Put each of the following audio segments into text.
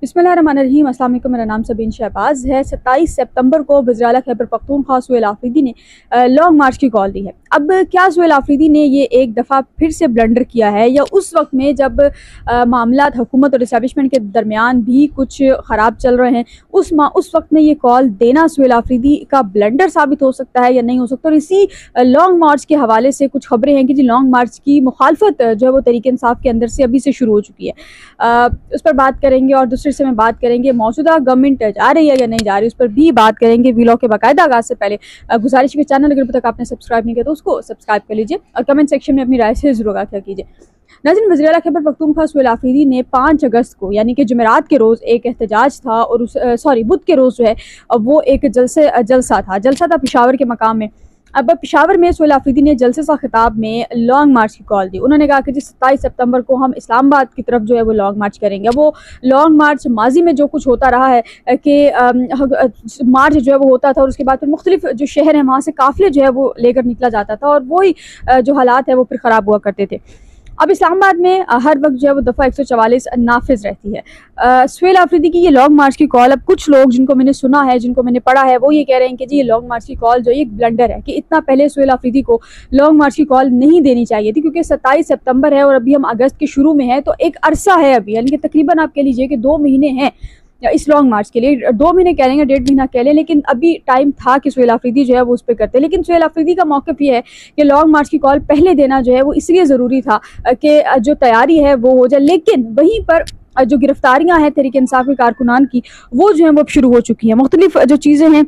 बिस्मिल्लाहिर्रहमानिर्रहीम। अस्सलाम वालेकुम। मेरा नाम सबीन शहबाज है। 27 सितंबर को वज़ीर-ए-आला खैबर पख्तूनख्वा सुहेल आफरीदी ने लॉन्ग मार्च की कॉल दी है। अब क्या सुहेल आफरीदी ने ये एक दफ़ा फिर से ब्लंडर किया है, या उस वक्त में जब मामलात हुकूमत और इस्टेब्लिशमेंट के दरमियान भी कुछ ख़राब चल रहे हैं, उस वक्त में ये कॉल देना सुहेल आफरीदी का ब्लंडर साबित हो सकता है या नहीं हो सकता। और इसी लॉन्ग मार्च के हवाले से कुछ खबरें हैं कि जी लॉन्ग मार्च की मुखालफत जो है वो तहरीक इंसाफ के अंदर से अभी से शुरू हो चुकी है। उस पर बात करेंगे और दूसरे से में बात करेंगे मौजूदा गवर्नमेंट जा रही है या नहीं जा रही, उस पर भी बात करेंगे। वीलॉग के बाकायदा आगाज से पहले गुजारिश है, चैनल अगर अभी तक आपने सब्सक्राइब नहीं किया तो उसको सब्सक्राइब कर लीजिए और कमेंट सेक्शन में अपनी राय से जरूर आगाह कीजिए। नाज़रीन, वज़ीर-ए-आला खैबर पख्तूनख्वा सुहेल आफरीदी ने 5 अगस्त को यानी कि जुमेरात के रोज़ एक एहतजाज था, और बुध के रोज़ जो है वो एक जलसा था पेशावर के मकाम में। अब पेशावर में सुहेल आफरीदी ने जलसे सा खिताब में लॉन्ग मार्च की कॉल दी। उन्होंने कहा कि जी 27 सितंबर को हम इस्लामाबाद की तरफ जो है वो लॉन्ग मार्च करेंगे। वो लॉन्ग मार्च माजी में जो कुछ होता रहा है कि मार्च जो है वो होता था और उसके बाद फिर मुख्तलिफ जो शहर हैं वहाँ से काफ़िले जो है वो लेकर निकला जाता था, और वही जो हालात है वो फिर ख़राब हुआ करते थे। अब इस्लामाबाद में हर वक्त जो है वो दफ़ा 144 नाफिज रहती है। सुहेल आफरीदी की ये लॉन्ग मार्च की कॉल, अब कुछ लोग जिनको मैंने सुना है, जिनको मैंने पढ़ा है, वो ये कह रहे हैं कि जी ये लॉन्ग मार्च की कॉल जो है एक ब्लंडर है, कि इतना पहले सुहेल आफरीदी को लॉन्ग मार्च की कॉल नहीं देनी चाहिए थी, क्योंकि 27 सितंबर है और अभी हम अगस्त के शुरू में है, तो एक अरसा है अभी, यानी कि तकरीबन आप कह लीजिए कि 2 महीने हैं इस लॉन्ग मार्च के लिए। 2 महीने कह लेंगे, 1.5 महीना कह लें, लेकिन अभी टाइम था कि सुहेल आफरीदी जो है वो उस पर करते। लेकिन सुहेल आफरीदी का मौक़िफ़ ये है कि लॉन्ग मार्च की कॉल पहले देना जो है वो इसलिए ज़रूरी था कि जो तैयारी है वो हो जाए। लेकिन वहीं पर जो गिरफ्तारियाँ हैं तहरीक इंसाफ के कारकुनान की, वो जो है वो शुरू हो चुकी हैं। मुख्तलिफ जो चीज़ें हैं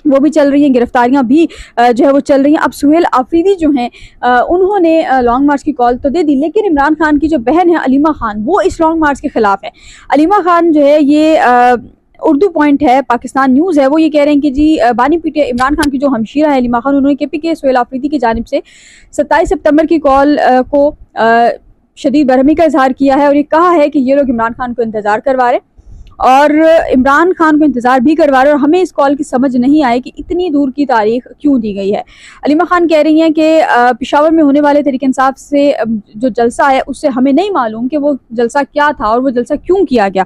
वो भी चल रही हैं, गिरफ्तारियां भी जो है वो चल रही हैं। अब सुहेल आफरीदी जो हैं उन्होंने लॉन्ग मार्च की कॉल तो दे दी, लेकिन इमरान खान की जो बहन है अलीमा खान, वो इस लॉन्ग मार्च के ख़िलाफ़ है। अलीमा खान जो है ये उर्दू पॉइंट है, पाकिस्तान न्यूज़ है, वो ये कह रहे हैं कि जी बानी पीटे इमरान खान की जो हमशीरा है अलीमा खान, उन्होंने KPK सुहेल आफरीदी की जानिब से 27 सितंबर की कॉल को शदीद बरहमी का इजहार किया है और ये कहा है कि ये लोग इमरान खान को इंतज़ार करवा रहे और इमरान खान को इंतज़ार भी करवा रहे, और हमें इस कॉल की समझ नहीं आई कि इतनी दूर की तारीख क्यों दी गई है। अलीमा खान कह रही हैं कि पेशावर में होने वाले तहरीक इंसाफ से जो जलसा है उससे हमें नहीं मालूम कि वो जलसा क्या था और वो जलसा क्यों किया गया।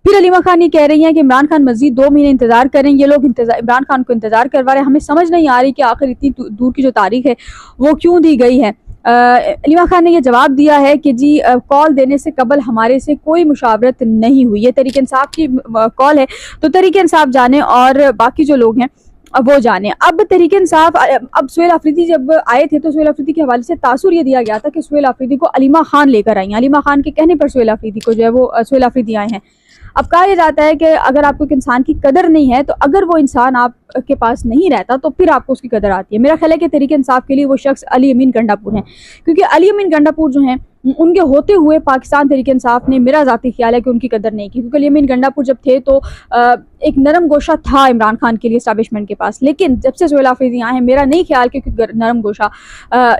फिर अलीमा खान ये कह रही हैं कि इमरान खान मजीद 2 महीने इंतज़ार करें, ये लोग इमरान खान को इंतज़ार करवा रहे हैं, हमें समझ नहीं आ रही कि आखिर इतनी दूर की जो तारीख है वो क्यों दी गई है। अलीमा खान ने यह जवाब दिया है कि जी कॉल देने से कबल हमारे से कोई मुशावरत नहीं हुई, ये तहरीक इंसाफ की कॉल है, तो तहरीक इंसाफ जाने और बाकी जो लोग हैं वो जाने। अब तहरीक इंसाफ, अब सुहेल आफरीदी जब आए थे तो सुहेल आफरीदी के हवाले से तासुर ये दिया गया था कि सुहेल आफरीदी को अलीमा खान लेकर आई हैं, अलीमा खान के कहने पर सुहेल आफरीदी को जो है वो सुहेल आफरीदी आए हैं। अब कहा यह जाता है कि अगर आपको एक इंसान की कदर नहीं है, तो अगर वो इंसान आपके पास नहीं रहता तो फिर आपको उसकी कदर आती है। मेरा ख्याल है कि तहरीक इंसाफ के लिए वो शख्स अली अमीन गंडापुर हैं, क्योंकि अली अमीन गंडापुर जो हैं उनके होते हुए पाकिस्तान तहरीक इंसाफ ने, मेरा ज़ाती ख्याल है कि उनकी कदर नहीं की, क्योंकि अली अमीन गंडापुर जब थे तो एक नरम गोशा था इमरान खान के लिए इस्टेब्लिशमेंट के पास, लेकिन जब से सुहेल आफरीदी आए हैं मेरा नहीं ख्याल कि नरम गोशा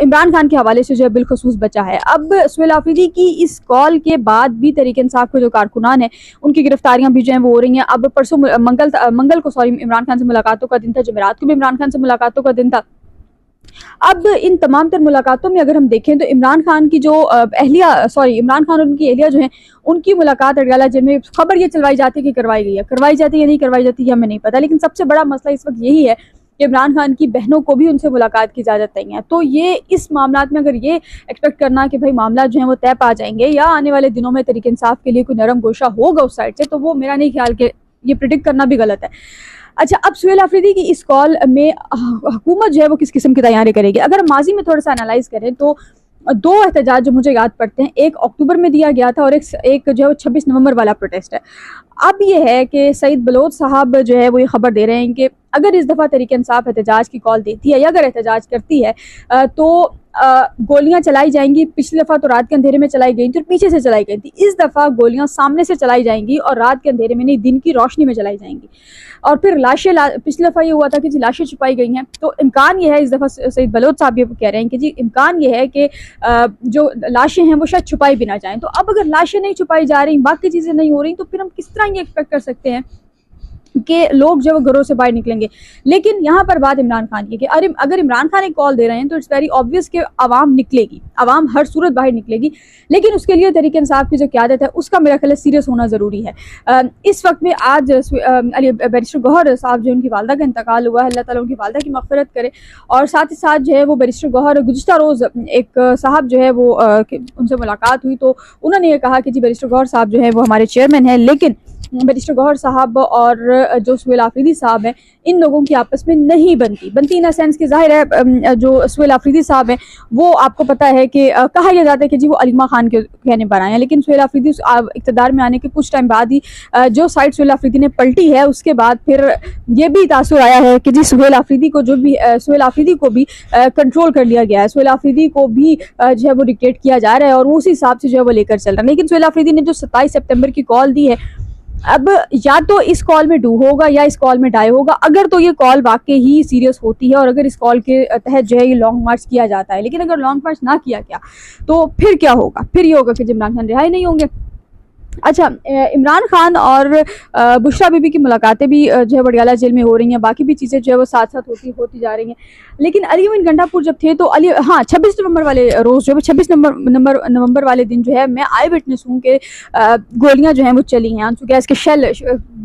इमरान खान के हवाले से जो है बिलखसूस बचा है। अब सुहेल आफरीदी की इस कॉल के बाद भी तहरीक इंसाफ के जो कारकुनान हैं उनकी गिरफ्तारियां भी जो हैं वो हो रही हैं। अब परसों मंगल को इमरान खान से मुलाकातों का दिन था, जुमेरात को भी इमरान खान से मुलाकातों का दिन था। अब इन तमाम तर मुलाकातों में अगर हम देखें तो इमरान खान की जो इमरान खान और उनकी अहलिया जो है उनकी मुलाकात अडयाला जेल में खबर ये चलवाई जाती है कि करवाई गई है, करवाई जाती है या नहीं करवाई जाती है हमें नहीं पता, लेकिन सबसे बड़ा मसला इस वक्त यही है कि इमरान खान की बहनों को भी उनसे मुलाकात की इजाज़त नहीं है। तो ये इस मामलात में अगर ये एक्सपेक्ट करना कि भाई मामला जो है वो तय पा जाएंगे या आने वाले दिनों में तहरीक इंसाफ के लिए कोई नरम गोशा होगा उस साइड से, तो वो मेरा नहीं ख्याल कि ये प्रिडिक्ट करना भी गलत है। अच्छा, अब सुहेल आफरीदी की इस कॉल में हुकूमत जो है वो किस किस्म की तैयारी करेगी, अगर माजी में थोड़ा सा एनालाइज करें तो 2 एहतजाज जो मुझे याद पड़ते हैं, एक अक्टूबर में दिया गया था और एक जो है 26 नवंबर वाला प्रोटेस्ट है। अब ये है कि सईद बलोच साहब जो है वो ये खबर दे रहे हैं कि अगर इस दफ़ा तहरीक इंसाफ एहतजाज की कॉल देती है या अगर एहतजाज करती है तो गोलियां चलाई जाएंगी। पिछली दफ़ा तो रात के अंधेरे में चलाई गई थी और पीछे से चलाई गई थी, इस दफ़ा गोलियां सामने से चलाई जाएंगी और रात के अंधेरे में नहीं, दिन की रोशनी में चलाई जाएंगी। और फिर पिछली दफ़ा ये हुआ था कि जी लाशें छुपाई गई हैं, तो इम्कान ये है, इस दफ़ा सईद बलोच साहब ये कह रहे हैं कि जी इम्कान ये है कि जो लाशें हैं वो शायद छुपाई भी ना जाएँ। तो अब अगर लाशें नहीं छुपाई जा रही, बाकी चीज़ें नहीं हो रही, तो फिर हम किस तरह ये एक्सपेक्ट कर सकते हैं कि लोग जो घरों से बाहर निकलेंगे। लेकिन यहाँ पर बात इमरान खान की कि अगर इमरान खान एक कॉल दे रहे हैं तो इट्स वेरी ऑब्वियस कि आवाम निकलेगी, आवाम हर सूरत बाहर निकलेगी, लेकिन उसके लिए तहरीक इंसाफ की जो क़यादत है उसका मेरा ख्याल सीरियस होना ज़रूरी है। इस वक्त में आज बैरिस्टर गौहर साहब जो उनकी वालदा का इंतकाल हुआ है, अल्लाह ताला उनकी वालदा की मग़फ़िरत करे। और साथ ही साथ जो है वो बैरिस्टर गौहर गुज़िश्ता रोज़ एक साहब जो है वो उनसे मुलाकात हुई तो उन्होंने ये कहा कि जी बैरिस्टर गौहर साहब जो है वो हमारे चेयरमैन हैं, लेकिन बैरिस्टर गौहर साहब और जो सुहेल आफरीदी साहब हैं इन लोगों की आपस में नहीं बनती इन सेंस कि जाहिर है जो सुहेल आफरीदी साहब हैं वो आपको पता है कि कहा यह जाता है कि जी वो अलीमा खान के कहने पर आए हैं, लेकिन सुहेल आफरीदी इक़्तिदार में आने के कुछ टाइम बाद ही जो साइड सुहेल आफरीदी ने पलटी है उसके बाद फिर ये भी तासुर आया है कि जी सुहेल आफरीदी को भी कंट्रोल कर लिया गया है, सुहेल आफरीदी को भी जो है वो डिक्टेट किया जा रहा है और उसी हिसाब से जो है वो लेकर चल रहा है। लेकिन सुहेल आफरीदी ने जो 27 सितंबर की कॉल दी है, अब या तो इस कॉल में डू होगा या इस कॉल में डाई होगा। अगर तो ये कॉल वाकई ही सीरियस होती है और अगर इस कॉल के तहत जो है ये लॉन्ग मार्च किया जाता है, लेकिन अगर लॉन्ग मार्च ना किया गया तो फिर क्या होगा? फिर ये होगा कि इमरान खान रिहाई नहीं होंगे। अच्छा, इमरान खान और बुशरा बीबी की मुलाकातें भी जो है वडियाला जेल में हो रही हैं, बाकी भी चीज़ें जो है वो साथ साथ होती जा रही हैं। लेकिन अली मोमिन गंडापुर जब थे तो 26 नवंबर वाले रोज़ जो है 26 नवंबर वाले दिन जो है मैं आई विटनेस हूँ कि गोलियाँ जो हैं वो चली हैं, आंसू गैस के शेल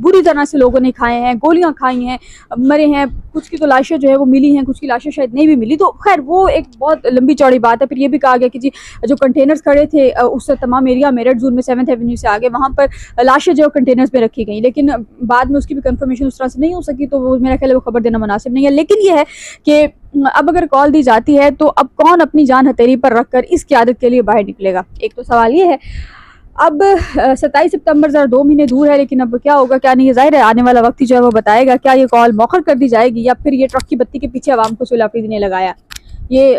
बुरी तरह से लोगों ने खाए हैं, गोलियाँ खाई हैं, मरे हैं, कुछ की तो लाशें जो है वो मिली हैं, कुछ की लाशें शायद नहीं भी मिली। तो खैर वो एक बहुत लंबी चौड़ी बात है। फिर ये भी कहा गया कि जी जो कंटेनर्स खड़े थे उस तमाम एरिया मेरठ जोन में 7th एवेन्यू से आगे वहाँ पर लाशें जो कंटेनर्स में रखी गई, लेकिन बाद में उसकी भी कंफर्मेशन उस तरह से नहीं हो सकी, तो वो मेरा ख्याल है वो खबर देना मुनासिब नहीं है। लेकिन ये है कि अब अगर कॉल दी जाती है तो अब कौन अपनी जान हथेली पर रखकर इस क़यादत के लिए बाहर निकलेगा? एक तो सवाल ये है। अब 27 सितंबर ज़रा 2 महीने दूर है, लेकिन अब क्या होगा क्या नहीं, ज़ाहिर है आने वाला वक्त ही जो है वो बताएगा। क्या ये कॉल मौखर कर दी जाएगी या फिर ये ट्रक की बत्ती के पीछे आवाम को सुहेल आफरीदी ने लगाया? ये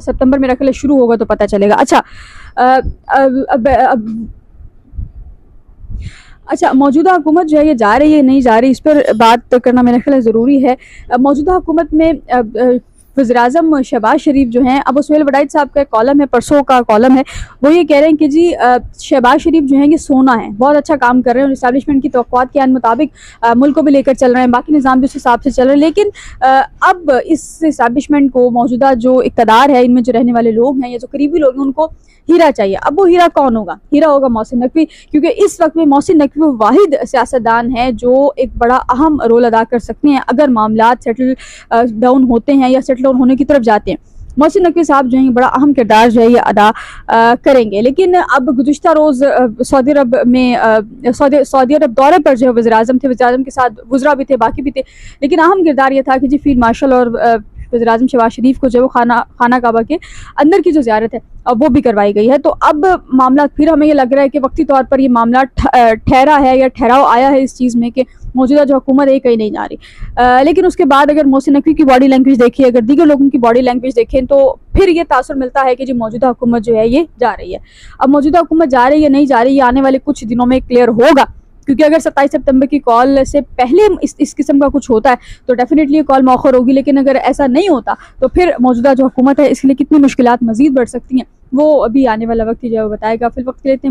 सितंबर मेरा ख्याल शुरू होगा तो पता चलेगा। अच्छा, मौजूदा हुकूमत जो है ये जा रही है नहीं जा रही, इस पर बात करना मेरा ख्याल ज़रूरी है। मौजूदा हुकूमत में वज़ीर-ए-आज़म शहबाज शरीफ जो हैं, अब सुहेल वडाइद साहब का कॉलम है, परसों का कॉलम है, वो ये कह रहे हैं कि जी शहबाज शरीफ जो हैं ये सोना है, बहुत अच्छा काम कर रहे हैं और इस्टेब्लिशमेंट की तवक्कुआत के मुताबिक मुल्क को भी लेकर चल रहे हैं, बाकी निज़ाम भी उस हिसाब से चल रहे हैं। लेकिन अब इस इस्टेब्लिशमेंट को मौजूदा जो इक़्तिदार है, इनमें जो रहने वाले लोग हैं या जो करीबी लोग हैं, उनको हीरा चाहिए। अब वो हीरा कौन होगा? हीरा होगा मोहसिन नकवी, क्योंकि इस वक्त में मोहसिन नकवी वो वाहिद सियासतदान है जो एक बड़ा अहम रोल अदा कर सकते हैं अगर मामलात सेटल डाउन होते हैं या सेटल डाउन होने की तरफ जाते हैं। मोहसिन नकवी साहब जो हैं बड़ा अहम किरदार जो है ये अदा करेंगे। लेकिन अब गुज़िश्ता रोज़ सऊदी अरब दौरे पर जो है वज़ीर-ए-आज़म थे, वज़ीर-ए-आज़म के साथ वुज़रा भी थे, बाकी भी थे, लेकिन अहम किरदार ये था कि जी फील्ड मार्शल और वज़ीर-ए-आज़म शहबाज शरीफ को जो है वो खाना काबा के अंदर की जो ज़ियारत है अब वो भी करवाई गई है। तो अब मामला फिर हमें ये लग रहा है कि वक्ती तौर पर ये मामला ठहरा है या ठहराव आया है इस चीज़ में कि मौजूदा जो हुकूमत है कहीं नहीं जा रही। लेकिन उसके बाद अगर मोहसिन नकवी की बॉडी लैंग्वेज देखिए, अगर दीगर लोगों की बॉडी लैंग्वेज देखें, तो फिर ये तासुर मिलता है कि जो मौजूदा हुकूमत जो है ये जा रही है। अब मौजूदा हुकूमत जा रही है नहीं जा रही, ये आने वाले कुछ दिनों में क्लियर होगा, क्योंकि अगर 27 सितंबर की कॉल से पहले इस किस्म का कुछ होता है तो डेफिनेटली ये कॉल मौखर होगी। लेकिन अगर ऐसा नहीं होता तो फिर मौजूदा जो हुकूमत है इसके लिए कितनी मुश्किलात मजीद बढ़ सकती हैं वो अभी आने वाला वक्त ही जो है वो बताएगा। फिर वक्त लेते हैं